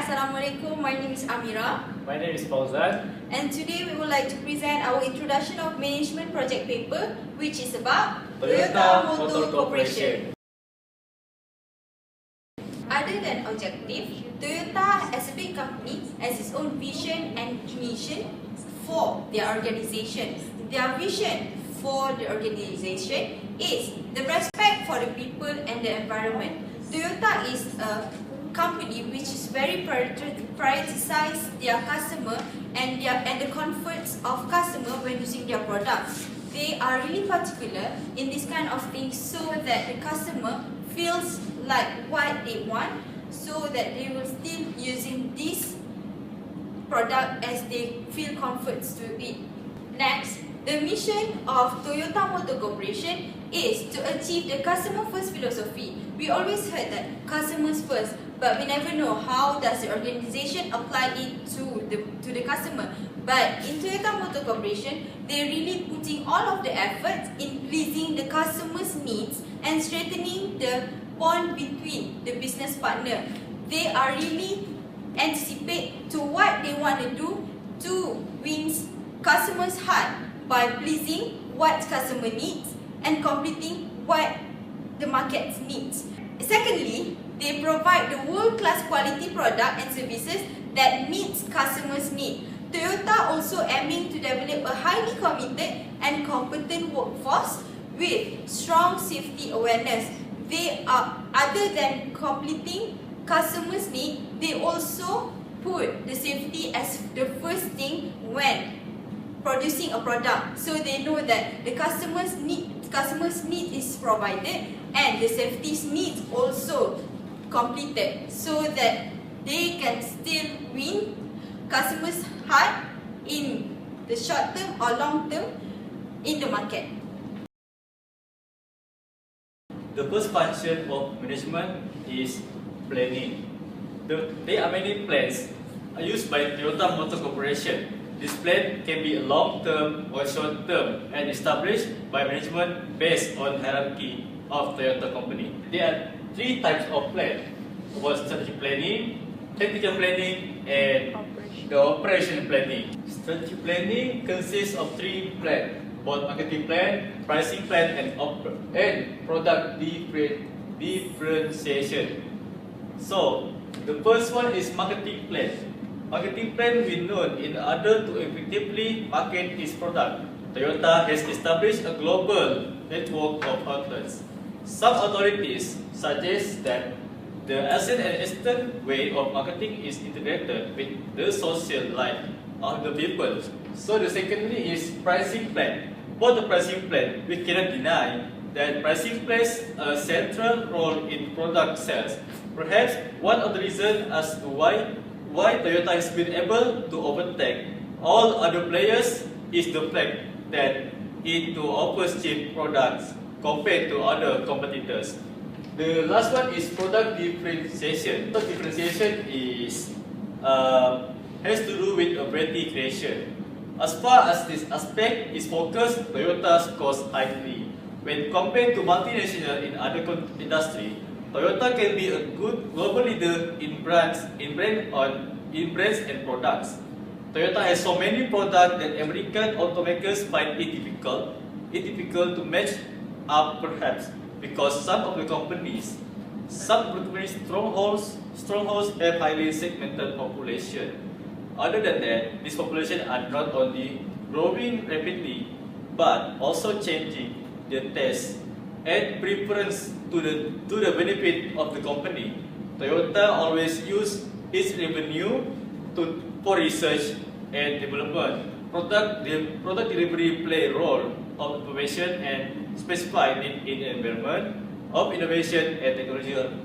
Assalamualaikum. My name is AMIRA. My name is Fauzan. And today we would like to present our Introduction of Management project paper, which is about Toyota Motor Corporation. Other than objective, Toyota as a big company has its own vision and mission for their organization. Their vision for the organization is the respect for the people and the environment. Toyota is a company which is very prioritize their customer and the comforts of customer when using their products. They are really particular in this kind of things so that the customer feels like what they want, so that they will still using this product as they feel comforts to it. Next, the mission of Toyota Motor Corporation is to achieve the customer first philosophy. We always heard that customers first, but we never know how does the organization apply it to the customer. But in Toyota Motor Corporation, they're really putting all of the efforts in pleasing the customer's needs and strengthening the bond between the business partner. They are really anticipate to what they want to do to win customers' heart by pleasing what customer needs and completing what the market needs. Secondly, they provide the world-class quality product and services that meets customers' needs. Toyota also aiming to develop a highly committed and competent workforce with strong safety awareness. They are, other than completing customers' needs, they also put the safety as the first thing when producing a product, so they know that the customer's need is provided and the safety needs also completed, so that they can still win customers' heart in the short term or long term in the market. The first function of management is planning. There are many plans used by Toyota Motor Corporation. This plan can be a long-term or short-term and established by management based on hierarchy of Toyota company. There are three types of plan: strategic planning, technical planning, and the operation planning. Strategic planning consists of three plans: both marketing plan, pricing plan, and product differentiation. So, the first one is marketing plan. Marketing plan will know in order to effectively market its product. Toyota has established a global network of outlets. Some authorities suggest that the ASEAN and Eastern way of marketing is integrated with the social life of the people. So the secondly is pricing plan. For the pricing plan, we cannot deny that pricing plays a central role in product sales. Perhaps one of the reasons as to why Toyota has been able to overtake all other players is the fact that it offers cheap products compared to other competitors. The last one is product differentiation. Product differentiation is has to do with variety creation. As far as this aspect is focused, Toyota scores highly. When compared to multinational in other industry, Toyota can be a good global leader in brands and products. Toyota has so many products that American automakers find it difficult to match up, perhaps because some of the companies' strongholds have highly segmented population. Other than that, these populations are not only growing rapidly but also changing their tastes and preference to the benefit of the company. Toyota always use its revenue for research and development. Product delivery play a role of innovation and specified need in environment of innovation and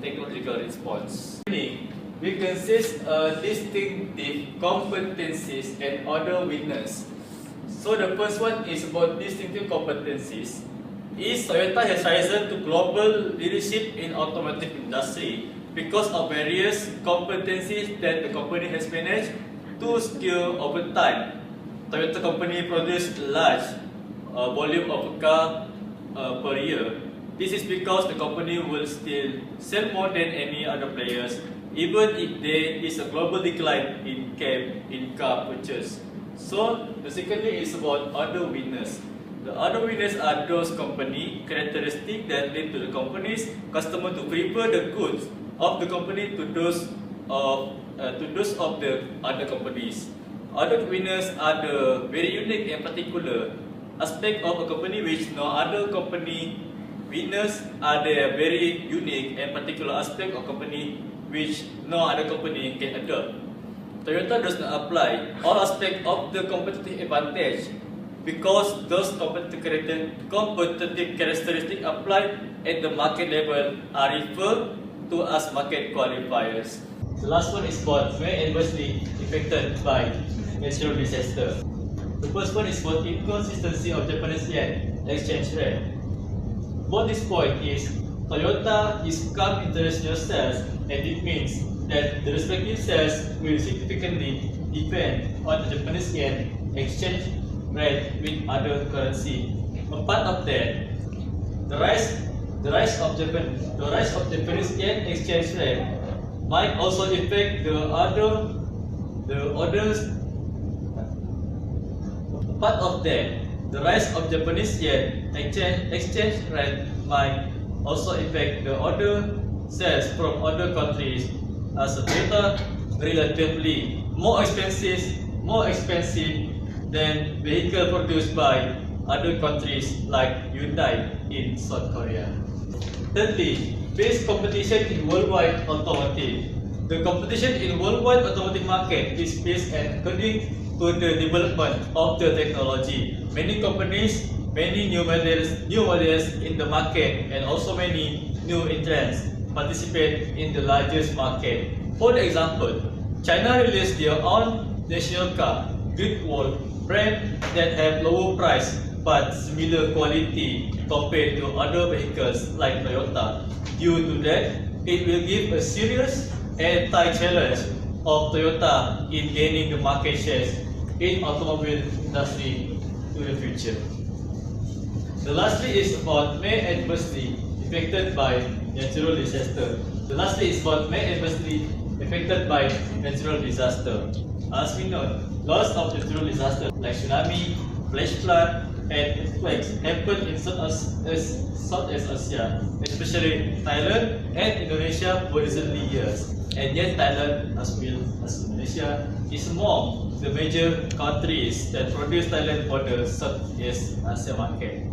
technological response. We consist distinctive competencies and other winners. So the first one is about distinctive competencies. Toyota has risen to global leadership in automotive industry because of various competencies that the company has managed to scale over time. Toyota company produces large volume of car per year. This is because the company will still sell more than any other players even if there is a global decline in car purchase. So the secondly is about other winners. The other winners are those company characteristics that lead to the company's customer to prefer the goods of the company to those of the other companies. Other winners are the very unique and particular aspect of a company which no other company. Winners are the very unique and particular aspect of company which no other company can adopt. Toyota does not apply all aspects of the competitive advantage because those competitive characteristics applied at the market level are referred to as market qualifiers. The last one is about very adversely affected by natural disaster. The first one is about inconsistency of Japanese yen exchange rate. What this point is, Toyota is come international sales, and it means that the respective sales will significantly depend on the Japanese yen exchange rate with other currency. Apart of that, the rise of Japanese yen exchange rate might also affect the others. Apart of that, the rise of Japanese yen exchange rate might also affect the other sales from other countries, as Toyota relatively more expensive than vehicle produced by other countries like Hyundai in South Korea. Thirdly, based competition in worldwide automotive. The competition in worldwide automotive market is based and according to the development of the technology. Many companies, many new models in the market, and also many new entrants participate in the largest market. For example, China released their own national car, Great Wall, brand that have lower price but similar quality compared to other vehicles like Toyota. Due to that, it will give a serious anti-challenge of Toyota in gaining the market shares in automobile industry to the future. The lastly is about may adversely affected by natural disaster. As we know, lots of natural disasters like tsunami, flash flood, and earthquakes happen in Southeast Asia, especially Thailand and Indonesia for recently years. And yet Thailand, as well as Indonesia, is among the major countries that produce Thailand for the Southeast Asia market.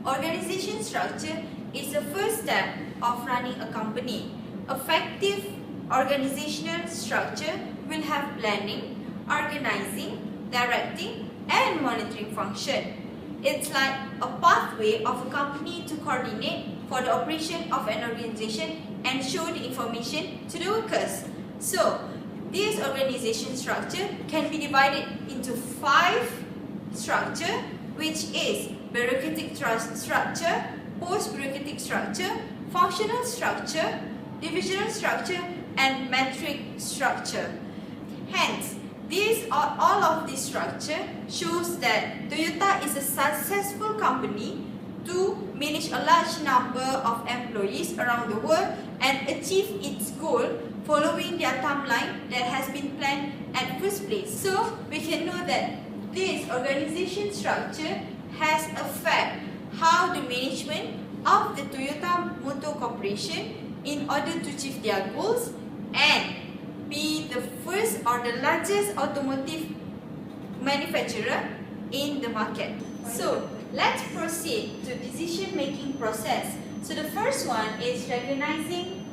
Organization structure is the first step of running a company. Effective organizational structure will have planning, organizing, directing, and monitoring function. It's like a pathway of a company to coordinate for the operation of an organization and show the information to the workers. So, this organization structure can be divided into 5 structure, which is bureaucratic structure, post-bureaucratic structure, functional structure, divisional structure, and metric structure. Hence, all of this structure shows that Toyota is a successful company to manage a large number of employees around the world and achieve its goal following their timeline that has been planned at first place. So, we can know that this organization structure has affected how the management of the Toyota Motor Corporation in order to achieve their goals and be the first or the largest automotive manufacturer in the market. So, let's proceed to decision-making process. So, the first one is recognizing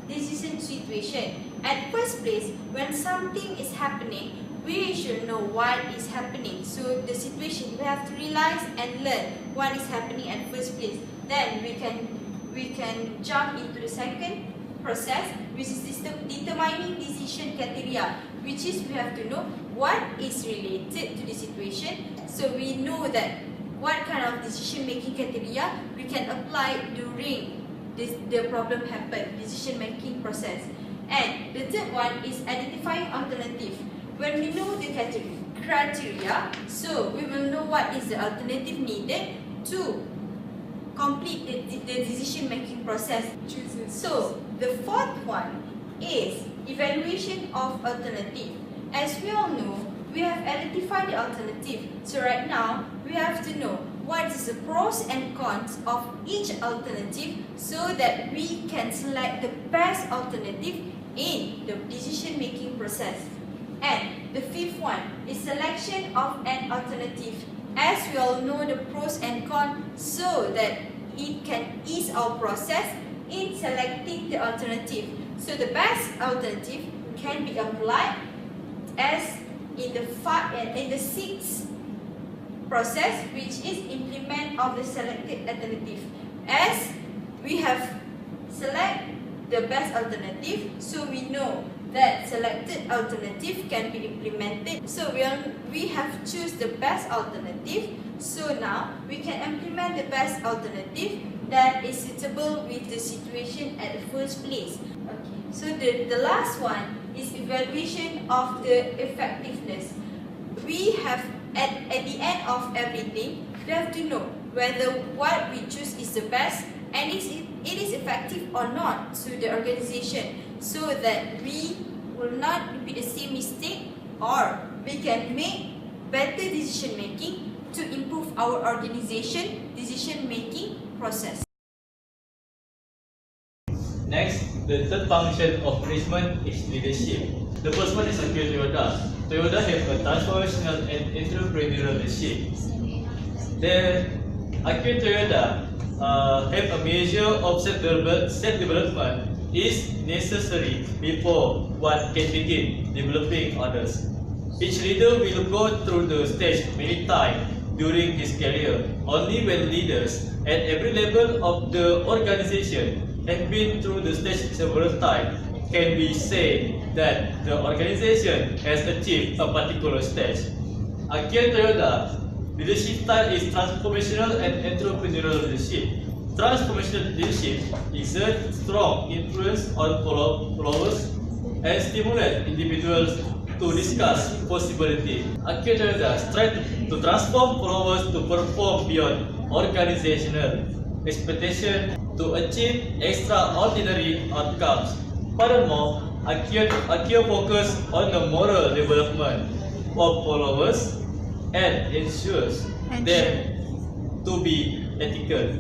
decision situation. At first place, when something is happening, we should know what is happening. So, the situation, we have to realize and learn what is happening at first place. Then, we can jump into the second process, which is determining decision criteria, which is we have to know what is related to the situation. So we know that what kind of decision making criteria we can apply during the problem happen, decision making process. And the third one is identifying alternative. When we know the criteria, so we will know what is the alternative needed to complete the decision-making process. So the fourth one is evaluation of alternative. As we all know, we have identified the alternative. So right now, we have to know what is the pros and cons of each alternative so that we can select the best alternative in the decision-making process. And the fifth one is selection of an alternative. As we all know the pros and cons so that it can ease our process in selecting the alternative. So the best alternative can be applied as in the sixth process, which is implement of the selected alternative. As we have select the best alternative, so we know that selected alternative can be implemented. So we have choose the best alternative. So now we can implement the best alternative that is suitable with the situation at the first place. Okay. So the last one is evaluation of the effectiveness. We have at the end of everything, we have to know whether what we choose is the best and it is effective or not to the organization, so that we will not repeat the same mistake, or we can make better decision making to improve our organization decision making process. Next, the third function of management is leadership. The first one is Akio Toyoda. Toyoda have a transformational and entrepreneurial leadership. Then, Akio Toyoda have a measure of self-development is necessary before one can begin developing others. Each leader will go through the stage many times during his career. Only when leaders at every level of the organization have been through the stage several times can we say that the organization has achieved a particular stage. Akio Toyoda leadership style is transformational and entrepreneurial leadership. Transformational leadership exerts strong influence on followers and stimulates individuals to discuss possibility. Akio Toyoda strives to transform followers to perform beyond organizational expectation to achieve extraordinary outcomes. Furthermore, Akio focuses on the moral development of followers and ensures them to be ethical.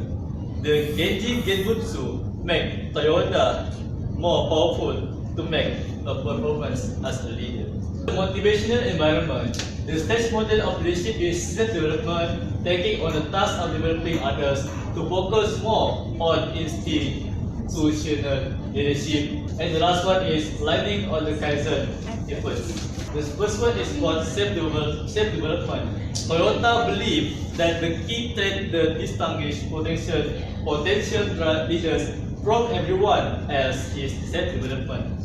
The Genji Genbutsu make Toyoda more powerful to make a performance as a leader. The motivational environment. The stage model of leadership is self-development, taking on the task of developing others to focus more on institutional leadership. And the last one is lining on the Kaizen efforts. The first one is called self-development. Toyota believes that the key trait that distinguishes potential leaders from everyone else is self-development.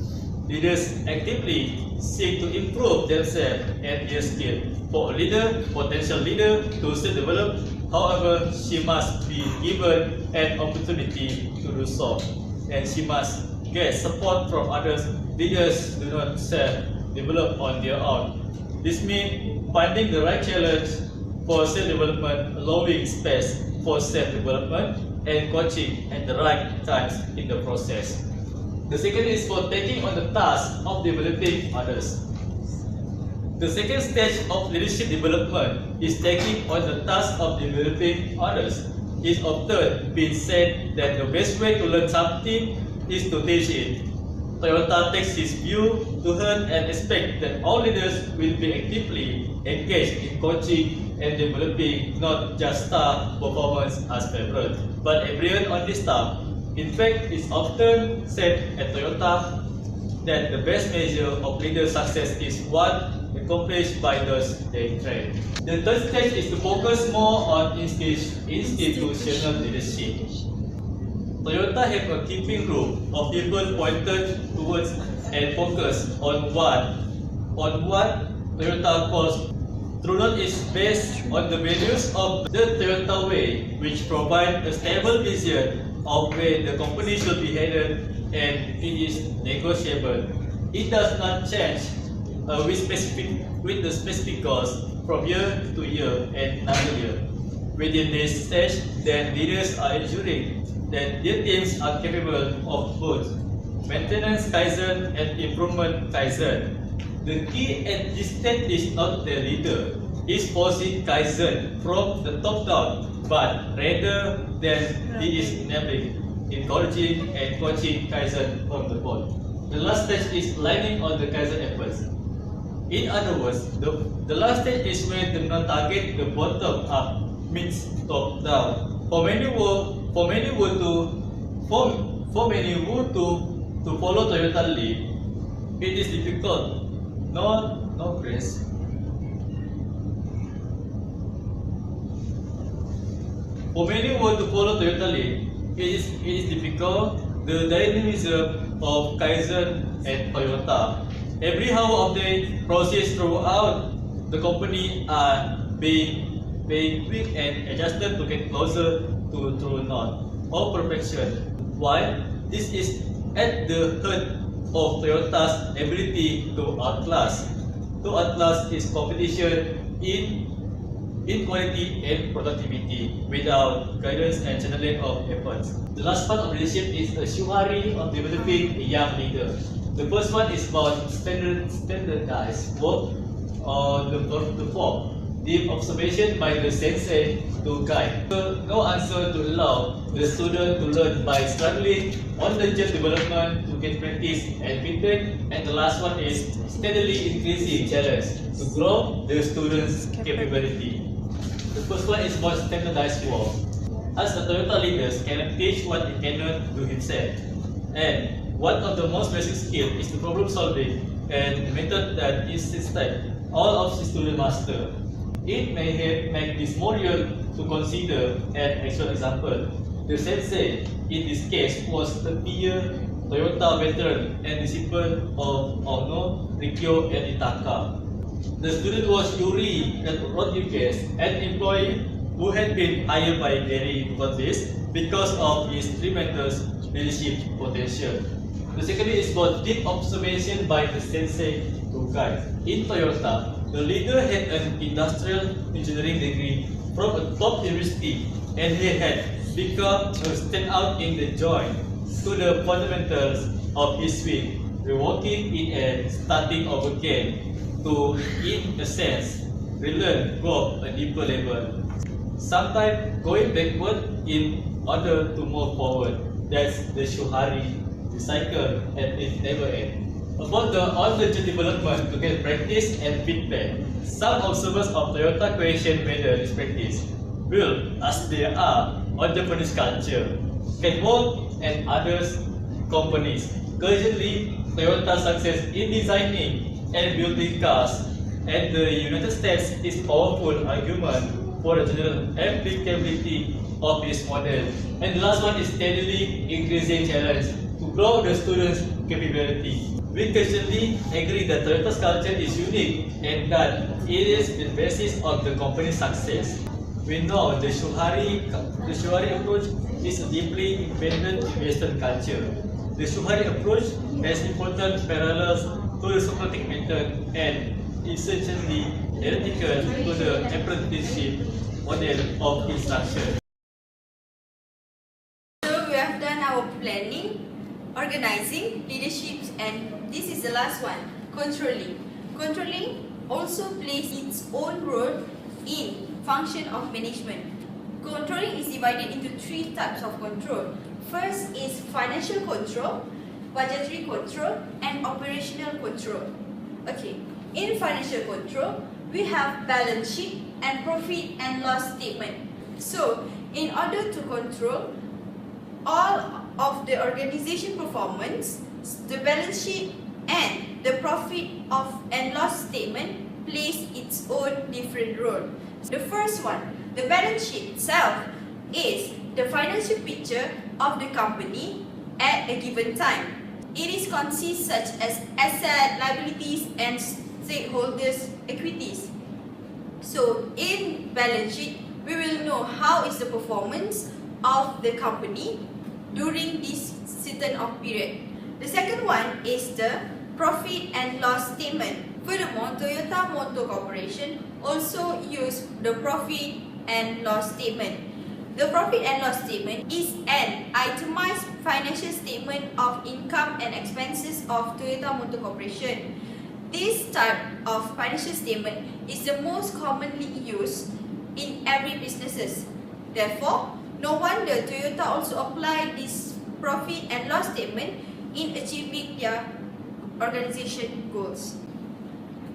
Leaders actively seek to improve themselves and their skill. For a potential leader to self-develop, however, she must be given an opportunity to do so, and she must get support from others. Leaders do not self-develop on their own. This means finding the right challenge for self-development, allowing space for self-development, and coaching at the right times in the process. The second is for taking on the task of developing others. The second stage of leadership development is taking on the task of developing others. It's often been said that the best way to learn something is to teach it. Toyota takes this view to heart and expects that all leaders will be actively engaged in coaching and developing not just star performance as favorite, but everyone on this staff. In fact, it's often said at Toyota that the best measure of leader success is what accomplished by those they train. The third stage is to focus more on institutional leadership. Toyota have a keeping group of people pointed towards and focused on what Toyota calls true north is based on the values of the Toyota way, which provide a stable vision of where the company should be headed, and it is negotiable. It does not change with the specific goals from year to year and another year. Within this stage, then leaders are ensuring that their teams are capable of both maintenance Kaizen and improvement Kaizen. The key at this stage is not the leader is forcing Kaizen from the top down, but rather than he is enabling, encouraging and coaching Kaizen from the board. The last stage is lining on the Kaizen efforts. In other words, the last stage is when the non-target the bottom up means top down. For many who to follow Toyota lead, it is difficult. No grace. For many who want to follow Toyota lead, it is difficult. The dynamism of Kaizen and Toyota. Every hour of the process throughout the company are being quick and adjusted to get closer to true north or perfection. While this is at the heart of Toyota's ability to outclass its competition in quality and productivity without guidance and channeling of efforts. The last part of leadership is a SYAHIRAH of developing a young leader. The first one is about standardized work on the form. The observation by the sensei to guide. No answer to allow the student to learn by struggling on the job development to get practice and feedback. And the last one is steadily increasing challenge to grow the student's capability. The first one is about standardized work. As the Toyota leaders cannot teach what he cannot do himself. And one of the most basic skills is the problem solving and the method that is system all of the student master. It may make this more real to consider an actual example. The sensei in this case was 30-year Toyota veteran and disciple of Ono, Rikyo, and Itaka. The student was Yuri Rodriguez, an employee who had been hired by Gary Rodriguez because of his tremendous leadership potential. The second is about deep observation by the sensei to guide. In Toyota, the leader had an industrial engineering degree from a top university and he had become a standout in the joint to the fundamentals of his field, reworking it and starting over again to, in a sense, relearn, go a deeper level. Sometimes going backward in order to move forward. That's the SYAHIRAH, the cycle, and it never ends. About the on-the-job development to get practice and feedback, some observers of Toyota question whether this practice will, as they are, on Japanese culture, can work and others companies. Currently, Toyota's success in designing and building cars and the United States is powerful argument for the general applicability of this model. And the last one is steadily increasing challenge to grow the students' capability. We currently agree that Toyota's culture is unique and that it is the basis of the company's success. We know the SYAHIRAH approach is deeply embedded in Western culture. The SYAHIRAH approach has important parallels to the Socratic method and essentially identical to the apprenticeship model of instruction. So we have done our planning, organizing, leadership, and this is the last one, controlling. Controlling also plays its own role in function of management. Controlling is divided into three types of control. First is financial control, budgetary control, and operational control. Okay, in financial control, we have balance sheet and profit and loss statement. So, in order to control all of the organization performance, the balance sheet and the profit and loss statement plays its own different role. The first one, the balance sheet itself, is the financial picture of the company at a given time. It is consists such as asset, liabilities, and stakeholders' equities. So in balance sheet, we will know how is the performance of the company during this certain of period. The second one is the profit and loss statement. Furthermore, Toyota Motor Corporation also use the profit and loss statement. The profit and loss statement is an itemized financial statement of income and expenses of Toyota Motor Corporation. This type of financial statement is the most commonly used in every businesses. Therefore, no wonder Toyota also apply this profit and loss statement in achieving their organization goals.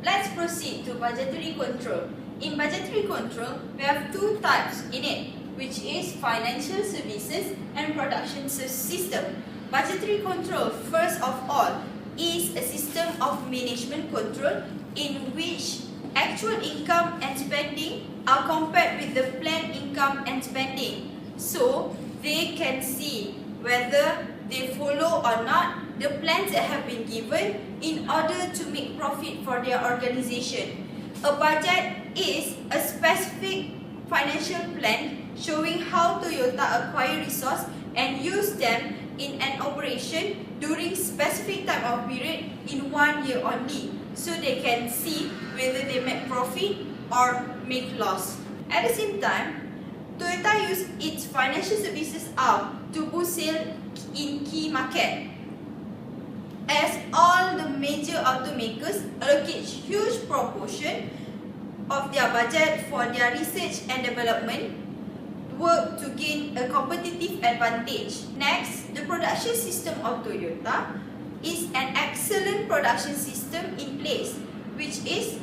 Let's proceed to budgetary control. In budgetary control, we have two types in it, which is financial services and production system. Budgetary control, first of all, is a system of management control in which actual income and spending are compared with the planned income and spending, so they can see whether they follow or not the plans that have been given in order to make profit for their organization. A budget is a specific financial plan showing how Toyota acquire resources and use them in an operation during specific time of period in 1 year only, so they can see whether they make profit or make loss. At the same time, Toyota use its financial services arm to boost sales in key market. As all the major automakers allocate huge proportion of their budget for their research and development work to gain a competitive advantage. Next, the production system of Toyota is an excellent production system in place, which is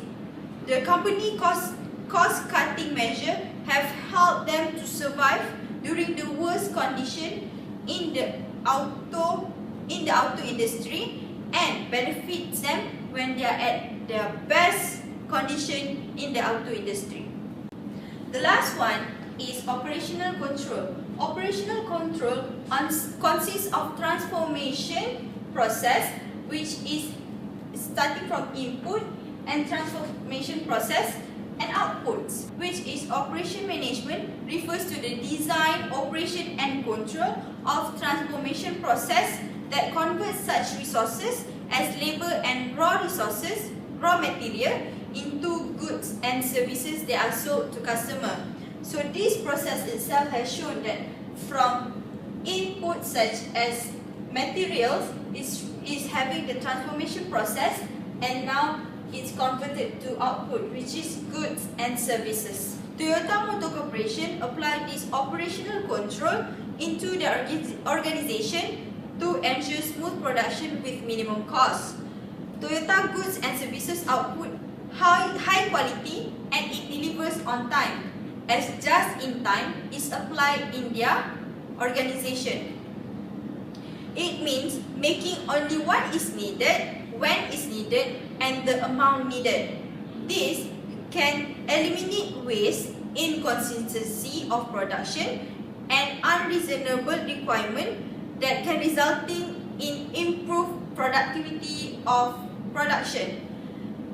the company cost-cutting measure have helped them to survive during the worst condition in the auto industry and benefits them when they are at their best condition in the auto industry. The last one is operational control. Operational control consists of transformation process, which is starting from input, and transformation process and outputs, which is operation management, refers to the design, operation and control of transformation process that converts such resources as labor and raw material into goods and services that are sold to customer. So this process itself has shown that from input such as materials is having the transformation process, and now it's converted to output, which is goods and services. Toyota Motor Corporation applied this operational control into their organization to ensure smooth production with minimum cost. Toyota goods and services output high quality and it delivers on time, as just in time is applied in their organization. It means making only what is needed, when is needed, and the amount needed. This can eliminate waste, inconsistency of production, and unreasonable requirement that can result in improved productivity of production.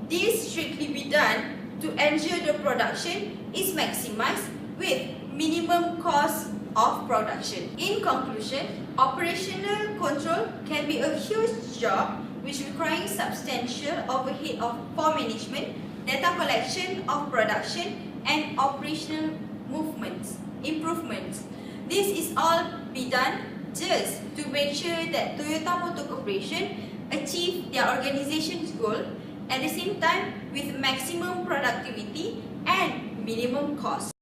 This strictly be done to ensure the production is maximized with minimum cost of production. In conclusion, operational control can be a huge job which requires substantial overhead for management, data collection of production, and operational improvements. This is all be done just to make sure that Toyota Motor Corporation achieve their organization's goal at the same time with maximum productivity and minimum cost.